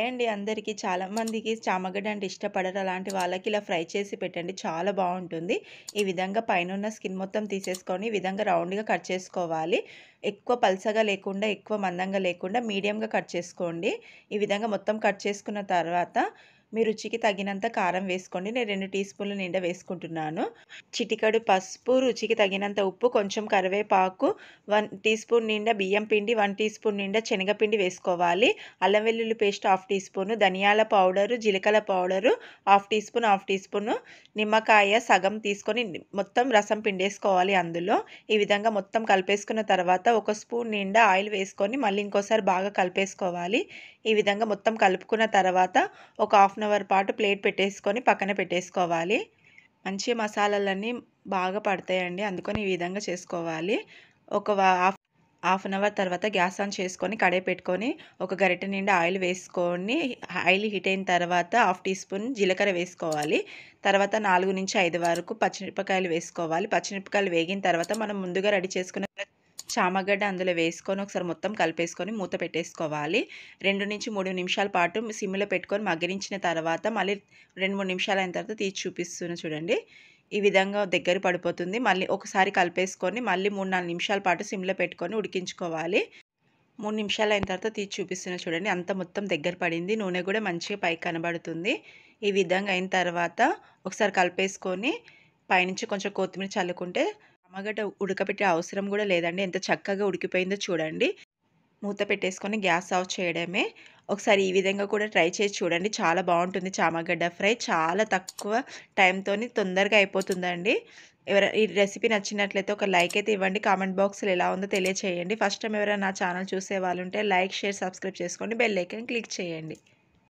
Hi అండి అందరికీ. చాలామందికి చామగడ్డ అంటే ఇష్టపడరు. అలాంటి వాళ్ళకి ఇలా ఫ్రై చేసి పెట్టండి, చాలా బాగుంటుంది. ఈ విధంగా పైనున్న స్కిన్ మొత్తం తీసేసుకొని ఈ విధంగా రౌండ్గా కట్ చేసుకోవాలి. ఎక్కువ పల్చగా లేకుండా ఎక్కువ మందంగా లేకుండా మీడియంగా కట్ చేసుకోండి. ఈ విధంగా మొత్తం కట్ చేసుకున్న తర్వాత మీ రుచికి తగినంత కారం వేసుకోండి. నేను 2 టీ స్పూన్ల నిండా వేసుకుంటున్నాను. చిటికెడు పసుపు, రుచికి తగినంత ఉప్పు, కొంచెం కరివేపాకు, 1 టీ స్పూన్ నిండా బియ్యం పిండి, 1 టీ స్పూన్ నిండా శనగపిండి వేసుకోవాలి. అల్లం వెల్లుల్లి పేస్ట్ హాఫ్ టీ స్పూను, ధనియాల పౌడరు, జీలకర్ర పౌడరు హాఫ్ టీ స్పూను, నిమ్మకాయ సగం తీసుకొని మొత్తం రసం పిండేసుకోవాలి అందులో. ఈ విధంగా మొత్తం కలిపేసుకున్న తర్వాత 1 స్పూన్ నిండా ఆయిల్ వేసుకొని మళ్ళీ ఇంకోసారి బాగా కలిపేసుకోవాలి. ఈ విధంగా మొత్తం కలుపుకున్న తర్వాత ఒక హాఫ్ అన్ అవర్ పాటు ప్లేట్ పెట్టేసుకొని పక్కన పెట్టేసుకోవాలి. మంచి మసాలాలన్నీ బాగా పడతాయండి, అందుకని ఈ విధంగా చేసుకోవాలి. ఒక హాఫ్ అన్ అవర్ తర్వాత గ్యాస్ ఆన్ చేసుకొని కడాయి పెట్టుకొని ఒక గరిటె నిండా ఆయిల్ వేసుకొని ఆయిల్ హీట్ అయిన తర్వాత హాఫ్ టీ స్పూన్ జీలకర్ర వేసుకోవాలి. తర్వాత 4 నుంచి 5 వరకు పచ్చిమిరపకాయలు వేసుకోవాలి. పచ్చిమిరపకాయలు వేగిన తర్వాత మనం ముందుగా రెడీ చేసుకున్న చామగడ్డ అందులో వేసుకొని ఒకసారి మొత్తం కలిపేసుకొని మూత పెట్టేసుకోవాలి. 2 నుంచి 3 నిమిషాల పాటు సిమ్లో పెట్టుకొని మగ్గరించిన తర్వాత మళ్ళీ 2-3 నిమిషాలు అయిన తర్వాత తీసి చూపిస్తున్నాను చూడండి. ఈ విధంగా దగ్గర పడిపోతుంది. మళ్ళీ ఒకసారి కలిపేసుకొని మళ్ళీ 3-4 నిమిషాల పాటు సిమ్లో పెట్టుకొని ఉడికించుకోవాలి. 3 నిమిషాలు అయిన తర్వాత తీసి చూపిస్తున్నా చూడండి. అంత మొత్తం దగ్గర పడింది. నూనె కూడా మంచిగా పైకి కనబడుతుంది. ఈ విధంగా అయిన తర్వాత ఒకసారి కలిపేసుకొని పైనుంచి కొంచెం కొత్తిమీర చల్లుకుంటే చామగడ్డ ఉడకబెట్టే అవసరం కూడా లేదండి. ఎంత చక్కగా ఉడికిపోయిందో చూడండి. మూత పెట్టేసుకొని గ్యాస్ ఆఫ్ చేయడమే. ఒకసారి ఈ విధంగా కూడా ట్రై చేసి చూడండి. చాలా బాగుంటుంది చామగడ్డ ఫ్రై. చాలా తక్కువ టైంతోని తొందరగా అయిపోతుందండి. ఈ రెసిపీ నచ్చినట్లయితే ఒక లైక్ అయితే ఇవ్వండి. కామెంట్ బాక్స్లో ఎలా ఉందో తెలియచేయండి. ఫస్ట్ టైం ఎవరైనా నా ఛానల్ చూసే వాళ్ళు ఉంటే లైక్, షేర్, సబ్స్క్రైబ్ చేసుకోండి. బెల్ ఐకాన్ క్లిక్ చేయండి.